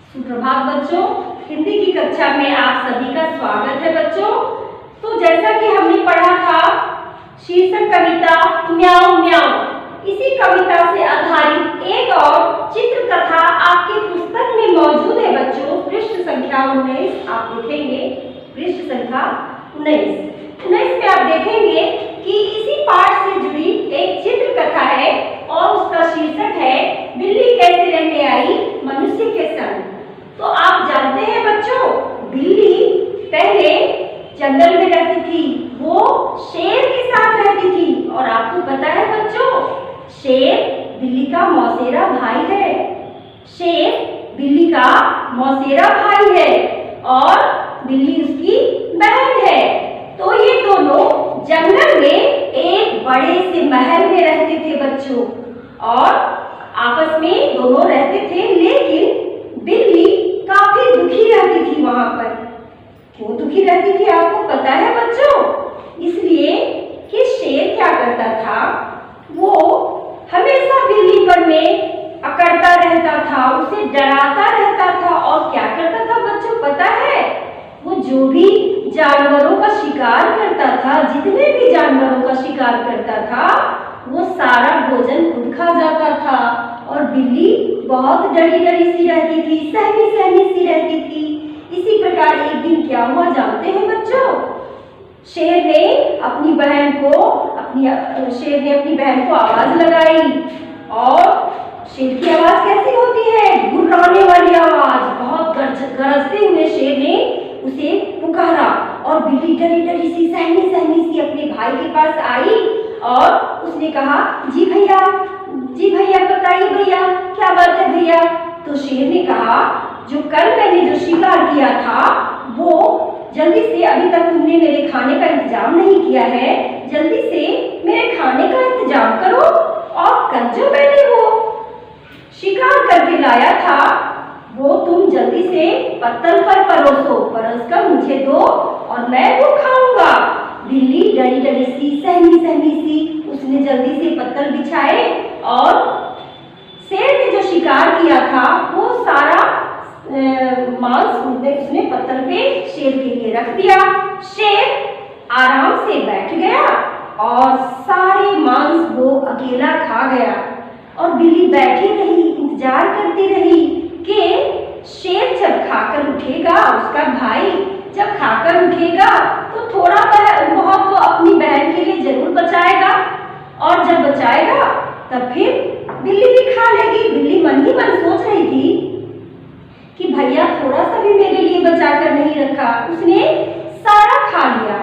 सुप्रभात बच्चों, हिंदी की कक्षा में आप सभी का स्वागत है बच्चों। तो जैसा कि हमने पढ़ा था शीर्षक कविता म्याऊं म्याऊं, इसी कविता से आधारित एक और चित्र कथा आपकी पुस्तक में मौजूद है बच्चों। पृष्ठ संख्या 19 आप देखेंगे। पृष्ठ संख्या 19 पे आप देखेंगे कि इसी पाठ से जुड़ी एक चित्र कथा है और उसका शीर्षक है बिल्ली कैसे रहने आई मनुष्य के संग। तो आप जानते हैं बच्चों, बिल्ली पहले जंगल में रहती थी, वो शेर के साथ रहती थी। और आपको पता है बच्चों, शेर बिल्ली का मौसेरा भाई है। शेर बिल्ली का मौसेरा भाई है और बिल्ली उसकी बहन है। तो ये दोनों जंगल में एक बड़े से महल में रहते थे बच्चों, और आपस में दोनों रहते थे। लेकिन बिल्ली काफी दुखी रहती थी वहां पर। क्यों दुखी रहती थी आपको पता है बच्चों? इसलिए कि शेर क्या करता था, वो हमेशा बिल्ली पर में अकड़ता रहता था, उसे डराता रहता था। और क्या करता था बच्चों पता है? वो जो भी जानवरों का शिकार करता था, जितने भी जानवरों का शिकार करता था, वो सारा भोजन खुद खा जाता था। और बिल्ली बहुत डरी डरी सी रहती थी, सहमी सहमी सी रहती थी। इसी प्रकार एक दिन क्या हुआ जानते हैं बच्चों? शेर ने अपनी बहन को आवाज लगाई। और शेर की आवाज कैसी होती है? गुर्राने वाली आवाज। बहुत गरजते हुए शेर ने उसे पुकारा और बिल्ली डरी डरी सी सहमी सहमी सी अपने भाई के पास आई और उसने कहा, जी भैया बताइए भैया, क्या बात है भैया? तो शेर ने कहा, जो कल मैंने जो शिकार किया था, वो जल्दी से, अभी तक तुमने मेरे खाने का इंतजाम नहीं किया है, जल्दी से मेरे खाने का इंतजाम करो। और कल जो मैंने वो शिकार करके लाया था, वो तुम जल्दी से पत्तल पर परोस कर मुझे दो और मैं वो खाऊंगा। बिल्ली डरी डरी सी सहमी सहमी सी उसने जल्दी से पत्तल बिछाए और शेर ने जो शिकार किया था वो सारा मांस उसने पत्तल पे शेर के लिए रख दिया। शेर आराम से बैठ गया और सारे मांस वो अकेला खा गया। और बिल्ली बैठी रही, इंतजार करती रही कि शेर जब खाकर उठेगा, उसका भाई जब खाकर उठेगा तो थोड़ा बहुत तो अपनी बहन के लिए जरूर बचाएगा, और जब बचाएगा तब फिर बिल्ली भी खा लेगी। बिल्ली मन ही मन सोच रही थी कि भैया थोड़ा सा भी मेरे लिए बचाकर नहीं रखा, उसने सारा खा लिया।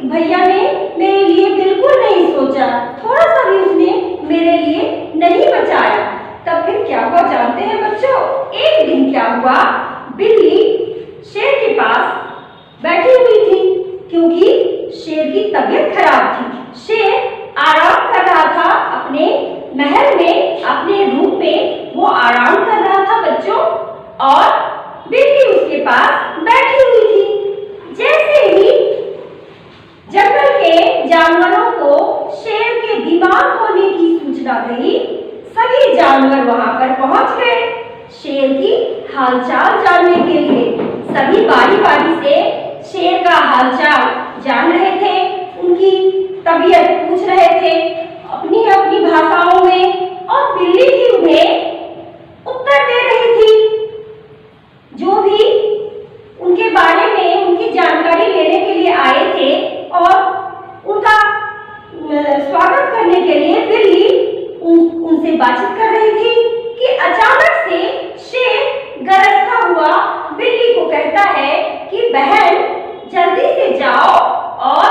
भैया ने मेरे लिए बिल्कुल नहीं सोचा, थोड़ा सा भी उसने मेरे लिए नहीं बचाया। तब फिर क्या हुआ जानते हैं बच्चों? एक दिन क्या हुआ, बिल्ली शेर के पास बैठी हुई थी क्योंकि शेर की तबीयत खराब थी। शेर आराम कर रहा था अपने महल में, अपने रूम में वो आराम कर रहा था बच्चों, और बिल्ली उसके पास बैठी हुई थी। जैसे ही जंगल के जानवरों को शेर के बीमार होने की सूचना गई, सभी जानवर वहां पर पहुंच गए शेर की हालचाल जानने के लिए। सभी बारी बारी से शेर का हालचाल जान रहे थे, उनकी तबीयत पूछ रहे थे अपनी अपनी भाषाओं में, और बिल्ली भी उन्हें उत्तर दे रही थी। जो भी उनके बारे में उनकी जानकारी लेने के लिए आए थे और उनका स्वागत करने के लिए बिल्ली उनसे बातचीत कर रही थी कि अचानक से शेर गरजता हुआ बिल्ली को कहता है कि बहन जल्दी से जाओ और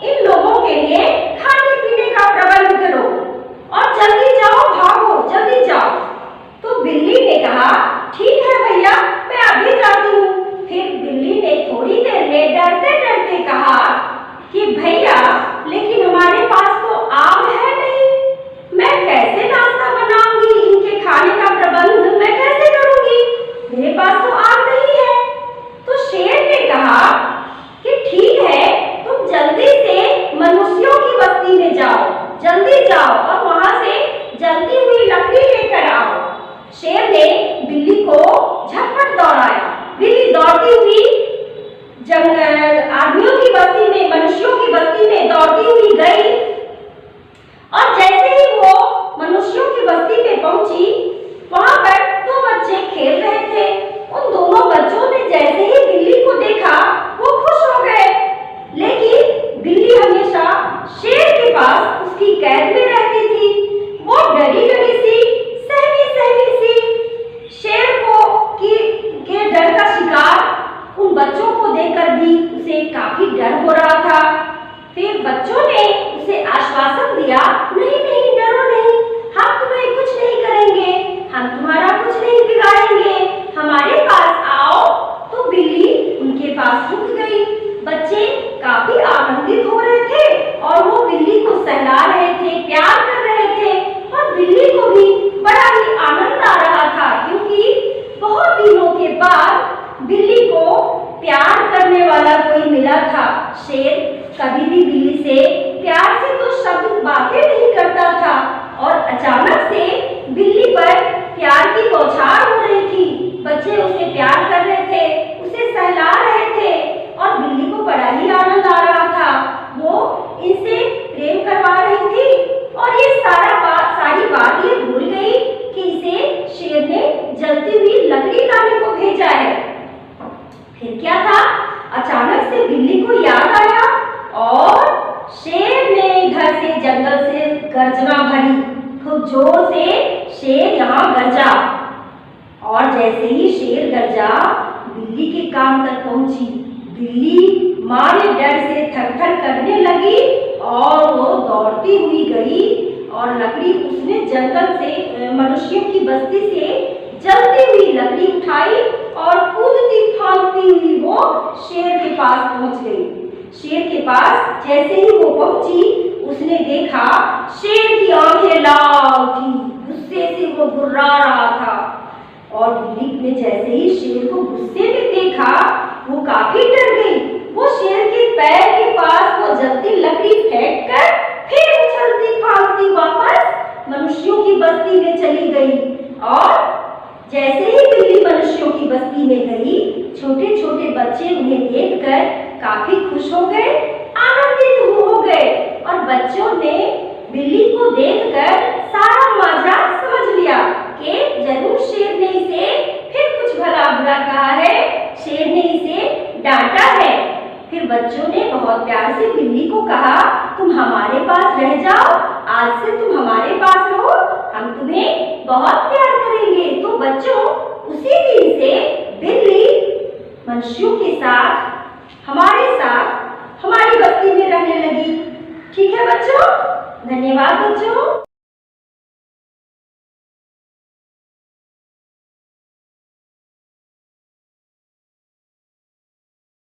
इन लोगों के लिए खाने पीने का प्रबंध करो, और जल्दी जाओ, भागो, जल्दी जाओ। तो बिल्ली ने कहा, ठीक है भैया, मैं अभी जाती हूँ। फिर बिल्ली ने थोड़ी देर में डरते डरते कहा कि भैया, लेकिन हमारे पास तो आग है नहीं, मैं कैसे नाश्ता बनाऊंगी, इनके खाने का प्रबंध मैं कैसे करूंगी, मेरे पास तो आग नहीं है। तो शेर ने कहा कि ठीक है, तुम जल्दी से मनुष्यों की बस्ती में जाओ, जल्दी जाओ और वहां से जलती हुई लकड़ी लेकर आओ। शेर ने बिल्ली को झपट मनुष्यों की बस्ती में दौड़ती हुई गई और जैसे ही वो मनुष्यों की बस्ती पे पहुंची, वहां पर दो बच्चे खेल रहे थे। उन दोनों बच्चों ने जैसे ही बिल्ली को देखा, वो खुश हो गए। लेकिन बिल्ली हमेशा शेर के पास उसकी कैद में रहती थी। वो डरी डरी सी, सहमी सहमी सी, शेर को के डर का शिकार उन बच्चों को देखकर भी उसे काफी डर हो रहा था। फिर बच्चों ने उसे आश्वासन दिया, नहीं नहीं डरो नहीं, हम तुम्हें कुछ नहीं करेंगे, हम तुम्हारा कुछ नहीं बिगाड़ेंगे, हमारे पास आओ। तो बिल्ली उनके पास रुक गई। बच्चे काफी आनंदित हो रहे थे और वो बिल्ली को सहला रहे थे, प्यार कर रहे थे और बिल्ली को भी बड़ा ही आनंद आ रहा था, क्योंकि बहुत दिनों के बाद बिल्ली को प्यार करने वाला कोई मिला था। शेर कभी भी बिल्ली से प्यार से तो शब्द बातें नहीं करता था और अचानक से बिल्ली पर प्यार की बौछार हो रही थी। बच्चे उसे प्यार कर रहे थे, उसे सहला रहे थे और बिल्ली को बड़ा ही आनंद आ रहा था। वो इनसे प्रेम करवा रही थी और ये सारी बात ये भूल गई कि इसे शेर ने जलती हुई लकड़ी लाने को भेजा है। फिर क्या था, अचानक से बिल्ली को याद आया और शेर ने इधर से जंगल से गर्जना भरी। खूब जोर से शेर यहाँ गरजा और जैसे ही शेर गरजा, बिल्ली के कान तक पहुंची। बिल्ली मारे डर से थर-थर करने लगी और वो दौड़ती हुई गई और लकड़ी उसने जंगल से मनुष्यों की बस्ती से जलती हुई लकड़ी उठाई और कूदती फांदती हुई वो शेर के पास पहुंच गई। शेर के पास जैसे ही वो पहुंची, उसने देखा शेर की आंखें लाल थी, गुस्से से वो गुर्रा रहा था और बिल्ली ने जैसे ही शेर को गुस्से में देखा, वो काफी डर गई। वो शेर के पैर के पास वो जलती लकड़ी फेंक कर फिर उछलती फांदती वापस मनुष्यों की बस्ती में चली गई। और जैसे ही बिल्ली मनुष्यों की बस्ती में गई, छोटे छोटे बच्चे उन्हें देखकर काफी खुश हो गए, आनंदित हो गए और बच्चों ने बिल्ली को देखकर सारा माजरा समझ लिया कि जरूर शेर ने इसे फिर कुछ भला बुरा कहा है, शेर ने इसे डांटा है। फिर बच्चों ने बहुत प्यार से बिल्ली को कहा, तुम हमारे पास रह जाओ, आज से तुम हमारे पास रहो, हम तुम्हें बहुत प्यार करेंगे। तो बच्चों, उसी दिन से बिल्ली मनुष्यों के साथ, हमारे साथ, हमारी बस्ती में रहने लगी। ठीक है बच्चों, धन्यवाद बच्चों।